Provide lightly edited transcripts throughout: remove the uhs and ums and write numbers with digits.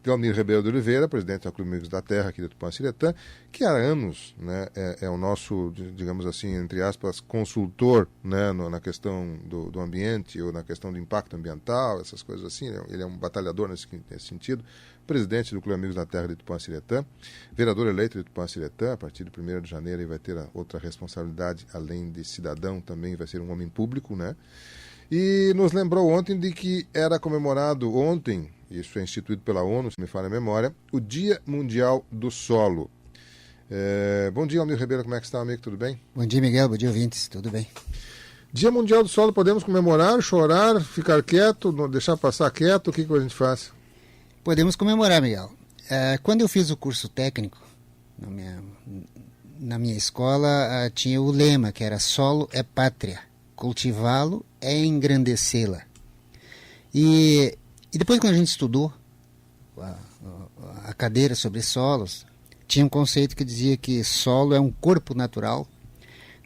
Delmir Ribeiro de Oliveira, presidente da Clube Amigos da Terra aqui de Tupã-Ciretã, que há anos, né, é o nosso, digamos assim, entre aspas, consultor, né, na questão do ambiente ou na questão do impacto ambiental, essas coisas assim. Ele é um batalhador nesse sentido. Presidente do Clube Amigos da Terra de Tupã-Ciretã, vereador eleito de Tupã-Ciretã. A partir de 1º de janeiro ele vai ter outra responsabilidade, além de cidadão, também vai ser um homem público, né? E nos lembrou ontem de que era comemorado ontem, isso é instituído pela ONU, se me falha a memória, o Dia Mundial do Solo. Bom dia, Almir Ribeiro, como é que está, amigo? Tudo bem? Bom dia, Miguel. Bom dia, ouvintes. Tudo bem? Dia Mundial do Solo, podemos comemorar, chorar, ficar quieto, não deixar passar quieto? O que a gente faz? Podemos comemorar, Miguel. Quando eu fiz o curso técnico, na minha escola, tinha o lema, que era solo é pátria, cultivá-lo é engrandecê-la. E depois, quando a gente estudou a cadeira sobre solos, tinha um conceito que dizia que solo é um corpo natural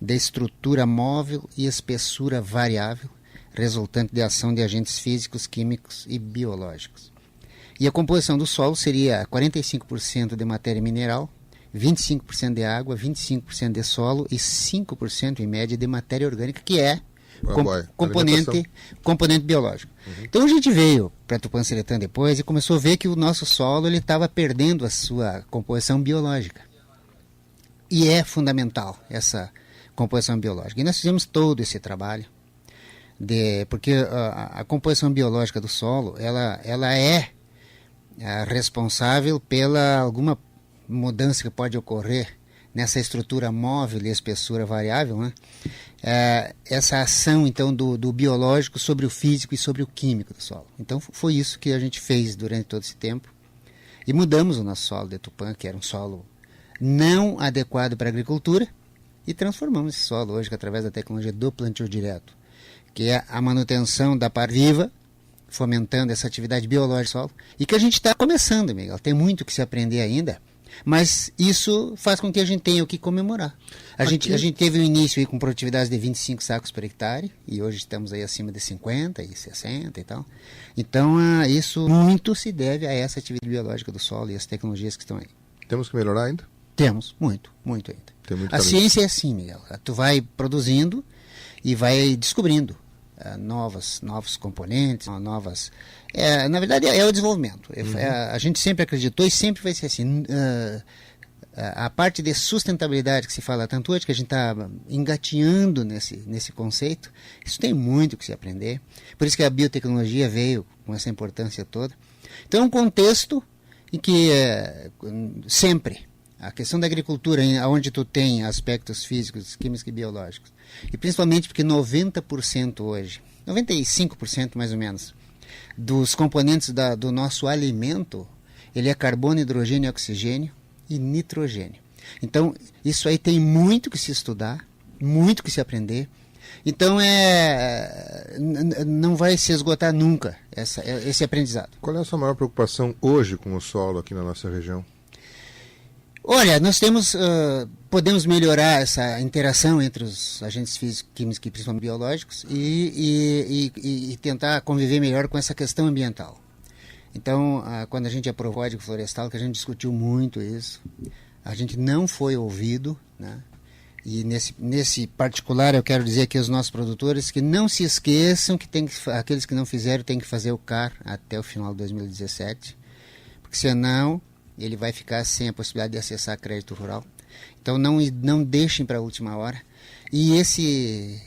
de estrutura móvel e espessura variável, resultante de ação de agentes físicos, químicos e biológicos. E a composição do solo seria 45% de matéria mineral, 25% de água, 25% de solo e 5% em média de matéria orgânica, que é componente biológico. Uhum. Então a gente veio para Tupã-Ciretã depois e começou a ver que o nosso solo estava perdendo a sua composição biológica. E é fundamental essa composição biológica. E nós fizemos todo esse trabalho, porque a composição biológica do solo ela é responsável pela alguma mudança que pode ocorrer nessa estrutura móvel e espessura variável, né? Essa ação então do biológico sobre o físico e sobre o químico do solo. Então foi isso que a gente fez durante todo esse tempo e mudamos o nosso solo de Tupã, que era um solo não adequado para a agricultura, e transformamos esse solo hoje através da tecnologia do plantio direto, que é a manutenção da par viva, fomentando essa atividade biológica do solo, e que a gente está começando, Miguel. Tem muito que se aprender ainda, mas isso faz com que a gente tenha o que comemorar. A gente teve um início aí com produtividade de 25 sacos por hectare, e hoje estamos aí acima de 50 e 60 e tal. Então, isso muito se deve a essa atividade biológica do solo e as tecnologias que estão aí. Temos que melhorar ainda? Temos, muito ainda. A ciência é assim, Miguel. Tu vai produzindo e vai descobrindo novos componentes, novas... na verdade, é o desenvolvimento. A gente sempre acreditou e sempre vai ser assim. A parte de sustentabilidade que se fala tanto hoje, que a gente está engatinhando nesse conceito, isso tem muito que se aprender. Por isso que a biotecnologia veio com essa importância toda. Então, é um contexto em que sempre a questão da agricultura, onde tu tem aspectos físicos, químicos e biológicos, e principalmente porque 90% hoje, 95% mais ou menos, dos componentes do nosso alimento, ele é carbono, hidrogênio, oxigênio e nitrogênio. Então, isso aí tem muito que se estudar, muito que se aprender. Então, não vai se esgotar nunca esse aprendizado. Qual é a sua maior preocupação hoje com o solo aqui na nossa região? Olha, nós podemos melhorar essa interação entre os agentes físicos, químicos e principalmente biológicos e tentar conviver melhor com essa questão ambiental. Então, quando a gente aprovou o Código Florestal, que a gente discutiu muito isso, a gente não foi ouvido, né? E nesse particular eu quero dizer aqui aos nossos produtores que não se esqueçam que aqueles que não fizeram têm que fazer o CAR até o final de 2017, porque senão ele vai ficar sem a possibilidade de acessar crédito rural. Então não deixem para a última hora. E esse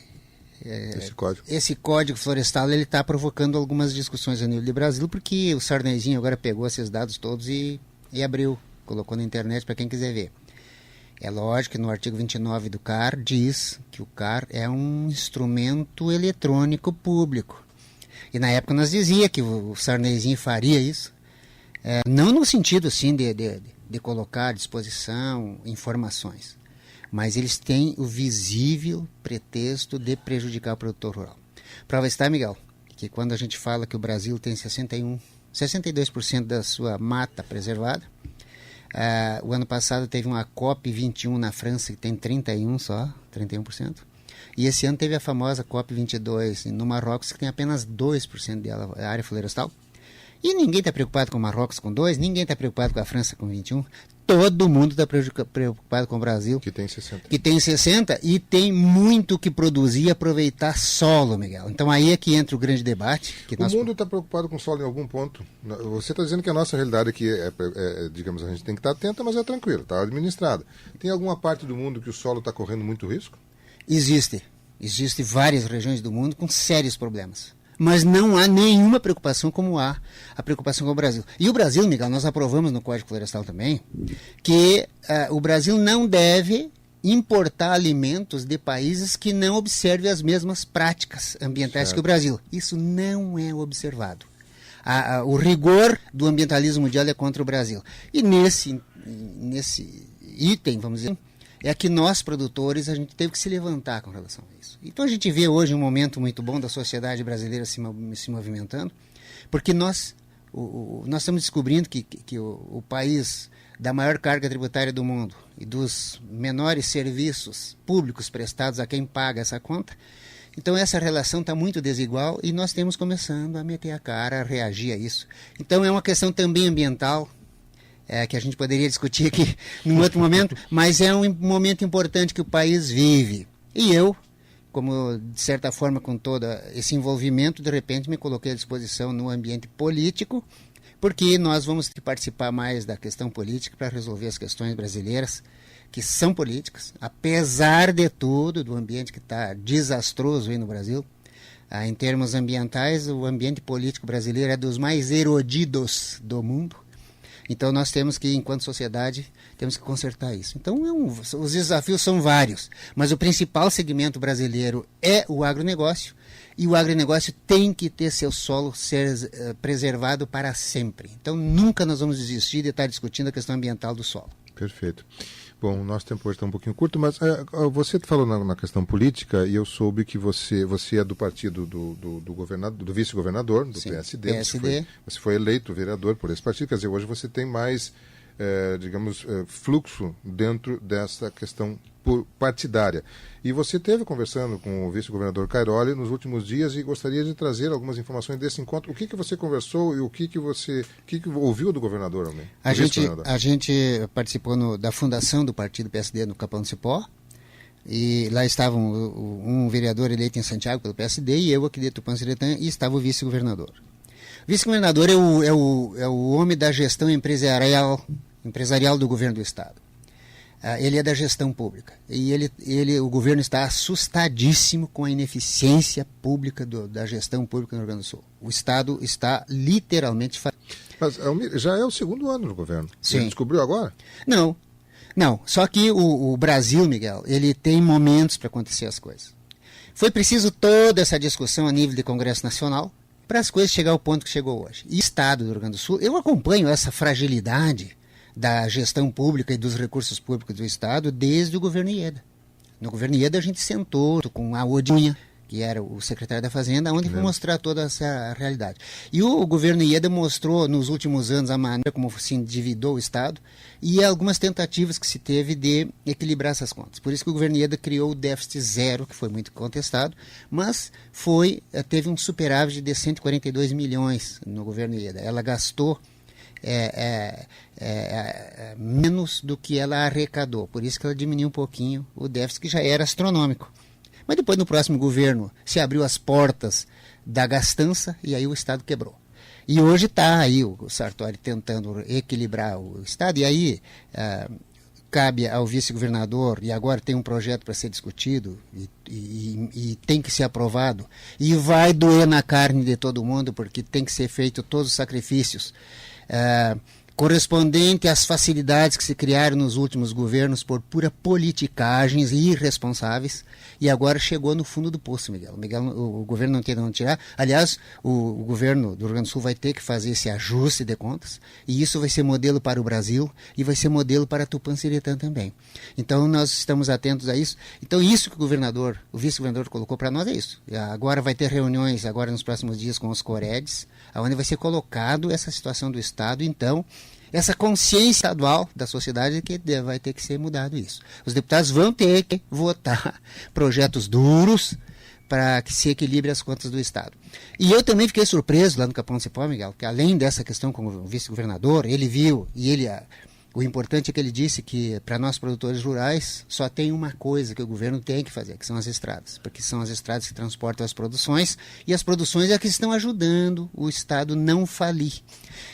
código florestal ele está provocando algumas discussões a nível de Brasil, porque o Sarnezinho agora pegou esses dados todos e abriu, colocou na internet para quem quiser ver. É lógico que no artigo 29 do CAR diz que o CAR é um instrumento eletrônico público. E na época nós dizia que o Sarnezinho faria isso. Não no sentido assim de colocar à disposição informações, mas eles têm o visível pretexto de prejudicar o produtor rural. Prova está, Miguel, que quando a gente fala que o Brasil tem 62% da sua mata preservada, o ano passado teve uma COP21 na França que tem 31%, e esse ano teve a famosa COP22 no Marrocos que tem apenas 2% dela, a área florestal. E ninguém está preocupado com o Marrocos com 2, ninguém está preocupado com a França com 21. Todo mundo está preocupado com o Brasil. Que tem 60. Que tem 60 e tem muito que produzir e aproveitar solo, Miguel. Então aí é que entra o grande debate. O mundo está preocupado com solo em algum ponto. Você está dizendo que a nossa realidade aqui digamos, a gente tem que estar atenta, mas é tranquilo, está administrada. Tem alguma parte do mundo que o solo está correndo muito risco? Existe. Existem várias regiões do mundo com sérios problemas. Mas não há nenhuma preocupação como há a preocupação com o Brasil. E o Brasil, Miguel, nós aprovamos no Código Florestal também, que o Brasil não deve importar alimentos de países que não observem as mesmas práticas ambientais certo. Que o Brasil. Isso não é observado. O rigor do ambientalismo mundial é contra o Brasil. E nesse item, vamos dizer, é que nós, produtores, a gente teve que se levantar com relação a isso. Então a gente vê hoje um momento muito bom da sociedade brasileira se movimentando, porque nós estamos descobrindo que o país da maior carga tributária do mundo e dos menores serviços públicos prestados a quem paga essa conta, então essa relação está muito desigual e nós temos começando a meter a cara, a reagir a isso. Então é uma questão também ambiental, que a gente poderia discutir aqui num outro momento, mas é um momento importante que o país vive. E eu, como de certa forma com todo esse envolvimento, de repente me coloquei à disposição no ambiente político, porque nós vamos ter que participar mais da questão política para resolver as questões brasileiras, que são políticas, apesar de tudo, do ambiente que está desastroso aí no Brasil. Em termos ambientais, o ambiente político brasileiro é dos mais erodidos do mundo. Então nós temos que, enquanto sociedade, temos que consertar isso. Então os desafios são vários, mas o principal segmento brasileiro é o agronegócio, e o agronegócio tem que ter seu solo ser preservado para sempre. Então nunca nós vamos desistir de estar discutindo a questão ambiental do solo. Perfeito. Bom, o nosso tempo hoje está um pouquinho curto, mas você falou na questão política e eu soube que você é do partido do vice-governador, do Sim, PSD. Você foi eleito vereador por esse partido, quer dizer, hoje você tem mais, fluxo dentro dessa questão partidária. E você esteve conversando com o vice-governador Cairoli nos últimos dias e gostaria de trazer algumas informações desse encontro. O que você conversou e o que você ouviu do governador também? A gente participou da fundação do partido PSD no Capão do Cipó, e lá estava um vereador eleito em Santiago pelo PSD e eu aqui de Tupanciretã, e estava o vice-governador. O vice-governador é o homem da gestão empresarial do governo do estado. Ele é da gestão pública e o governo está assustadíssimo com a ineficiência pública da gestão pública no Rio Grande do Sul. O estado está literalmente... Mas já é o segundo ano do governo. Sim. Você descobriu agora? Não, só que o Brasil, Miguel, ele tem momentos para acontecer as coisas. Foi preciso toda essa discussão a nível de Congresso Nacional para as coisas chegar ao ponto que chegou hoje. E o estado do Rio Grande do Sul, eu acompanho essa fragilidade da gestão pública e dos recursos públicos do estado desde o governo Ieda. No governo Ieda a gente sentou com a Odinha, que era o secretário da Fazenda, onde foi mostrar toda essa realidade. E o governo Ieda mostrou nos últimos anos a maneira como se endividou o estado e algumas tentativas que se teve de equilibrar essas contas. Por isso que o governo Ieda criou o déficit zero, que foi muito contestado, mas teve um superávit de 142 milhões no governo Ieda. Ela gastou menos do que ela arrecadou. Por isso que ela diminuiu um pouquinho o déficit, que já era astronômico. Mas depois, no próximo governo, se abriu as portas da gastança e aí o Estado quebrou. E hoje está aí o Sartori tentando equilibrar o Estado, e aí cabe ao vice-governador, e agora tem um projeto para ser discutido e tem que ser aprovado, e vai doer na carne de todo mundo, porque tem que ser feito todos os sacrifícios correspondente às facilidades que se criaram nos últimos governos por pura politicagens irresponsáveis, e agora chegou no fundo do poço, Miguel. O governo não tem de onde tirar. Aliás, o governo do Rio Grande do Sul vai ter que fazer esse ajuste de contas, e isso vai ser modelo para o Brasil e vai ser modelo para Tupanciretã também. Então nós estamos atentos a isso. Então isso que o vice-governador colocou para nós é isso. Agora vai ter reuniões agora nos próximos dias com os Coredes, onde vai ser colocado essa situação do Estado. Então, essa consciência estadual da sociedade que vai ter que ser mudado isso. Os deputados vão ter que votar projetos duros para que se equilibre as contas do Estado. E eu também fiquei surpreso lá no Capão do Cipó, Miguel, que além dessa questão com o vice-governador, ele viu, e o importante é que ele disse que para nós produtores rurais só tem uma coisa que o governo tem que fazer, que são as estradas, porque são as estradas que transportam as produções, e as produções é que estão ajudando o Estado não falir.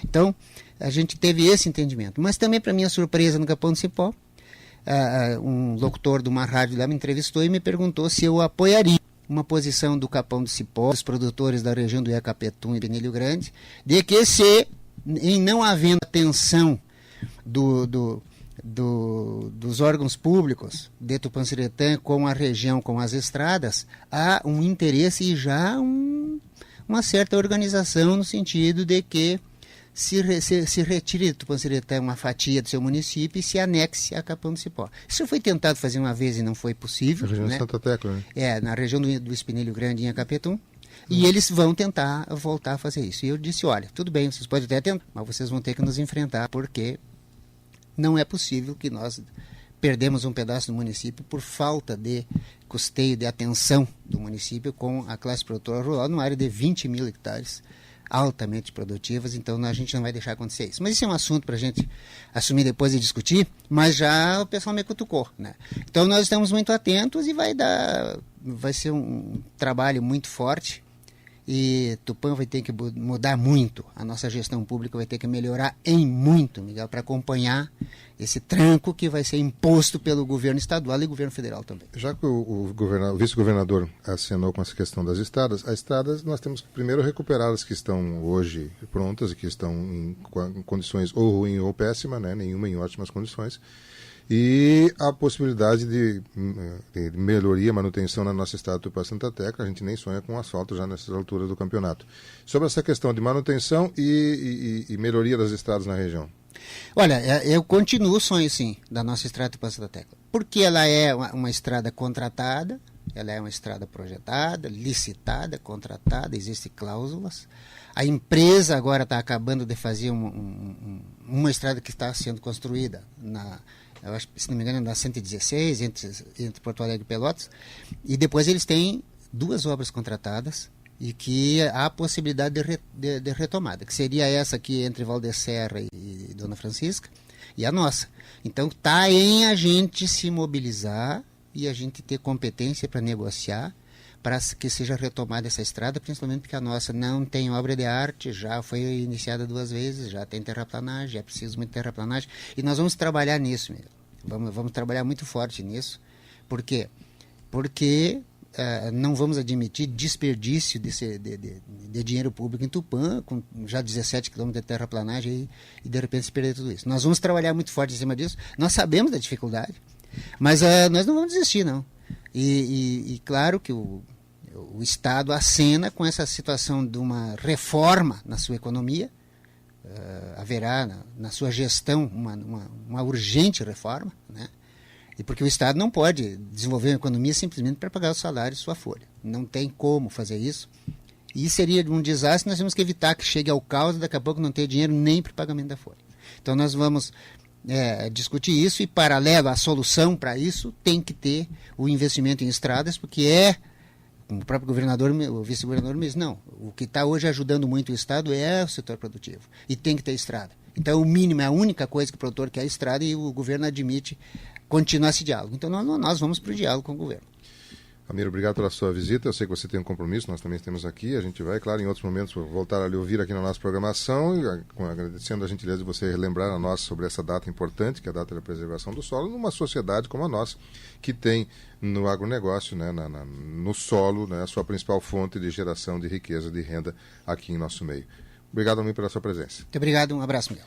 Então, a gente teve esse entendimento. Mas também, para minha surpresa, no Capão do Cipó, um locutor de uma rádio lá me entrevistou e me perguntou se eu apoiaria uma posição do Capão do Cipó, dos produtores da região do Iacapetum e Penilho Grande, de que se, em não havendo atenção dos órgãos públicos de Tupanciretã com a região, com as estradas, há um interesse e já uma certa organização no sentido de que se retire de Tupanciretã uma fatia do seu município e se anexe a Capão do Cipó. Isso foi tentado fazer uma vez e não foi possível. Na região de Santa Tecla, né? Na região do Espinelho Grande, em Iacapetum. E eles vão tentar voltar a fazer isso. E eu disse, olha, tudo bem, vocês podem até tentar, mas vocês vão ter que nos enfrentar, porque não é possível que nós perdemos um pedaço do município por falta de custeio, de atenção do município com a classe produtora rural numa área de 20 mil hectares, altamente produtivas, então a gente não vai deixar acontecer isso. Mas isso é um assunto para a gente assumir depois e discutir, mas já o pessoal me cutucou, né? Então nós estamos muito atentos e vai ser um trabalho muito forte e Tupã vai ter que mudar muito, a nossa gestão pública vai ter que melhorar em muito, Miguel, para acompanhar esse tranco que vai ser imposto pelo governo estadual e governo federal também. Já que o vice-governador assinou com essa questão das estradas, as estradas nós temos que primeiro recuperar as que estão hoje prontas e que estão em condições ou ruim ou péssima, né? Nenhuma em ótimas condições. E a possibilidade de melhoria, manutenção na nossa estrada Tupã-Santa Tecla, a gente nem sonha com asfalto já nessas alturas do campeonato. Sobre essa questão de manutenção e melhoria das estradas na região. Olha, eu continuo o sonho, sim, da nossa estrada Tupã-Santa Tecla, porque ela é uma estrada contratada, ela é uma estrada projetada, licitada, contratada, existem cláusulas. A empresa agora está acabando de fazer uma estrada que está sendo construída eu acho, se não me engano, na 116, entre Porto Alegre e Pelotas, e depois eles têm 2 obras contratadas e que há possibilidade de retomada, que seria essa aqui entre Valdeserra e Dona Francisca, e a nossa. Então está em a gente se mobilizar e a gente ter competência para negociar para que seja retomada essa estrada, principalmente porque a nossa não tem obra de arte, já foi iniciada 2 vezes, já tem terraplanagem, é preciso muito terraplanagem, e nós vamos trabalhar nisso, Miguel. Vamos trabalhar muito forte nisso. Por quê? Porque não vamos admitir desperdício de dinheiro público em Tupã, com já 17 quilômetros de terraplanagem e de repente se perder tudo isso. Nós vamos trabalhar muito forte em cima disso, nós sabemos da dificuldade, mas nós não vamos desistir, não. E claro que o Estado acena com essa situação de uma reforma na sua economia, haverá na sua gestão uma urgente reforma, né? E porque o Estado não pode desenvolver a economia simplesmente para pagar o salário e sua folha. Não tem como fazer isso. E seria um desastre, nós temos que evitar que chegue ao caos e daqui a pouco não ter dinheiro nem para o pagamento da folha. Então nós vamos discutir isso e, paralelo à solução para isso, tem que ter o investimento em estradas, porque como o próprio governador, o vice-governador me diz, não, o que está hoje ajudando muito o Estado é o setor produtivo e tem que ter estrada. Então o mínimo, é a única coisa que o produtor quer é estrada e o governo admite continuar esse diálogo. Então nós vamos para o diálogo com o governo. Amiro, obrigado pela sua visita. Eu sei que você tem um compromisso, nós também temos aqui. A gente vai, claro, em outros momentos voltar a lhe ouvir aqui na nossa programação, e agradecendo a gentileza de você relembrar a nós sobre essa data importante, que é a data da preservação do solo, numa sociedade como a nossa, que tem no agronegócio, né, no solo, né, a sua principal fonte de geração de riqueza, de renda aqui em nosso meio. Obrigado, Amiro, pela sua presença. Muito obrigado, um abraço, Miguel.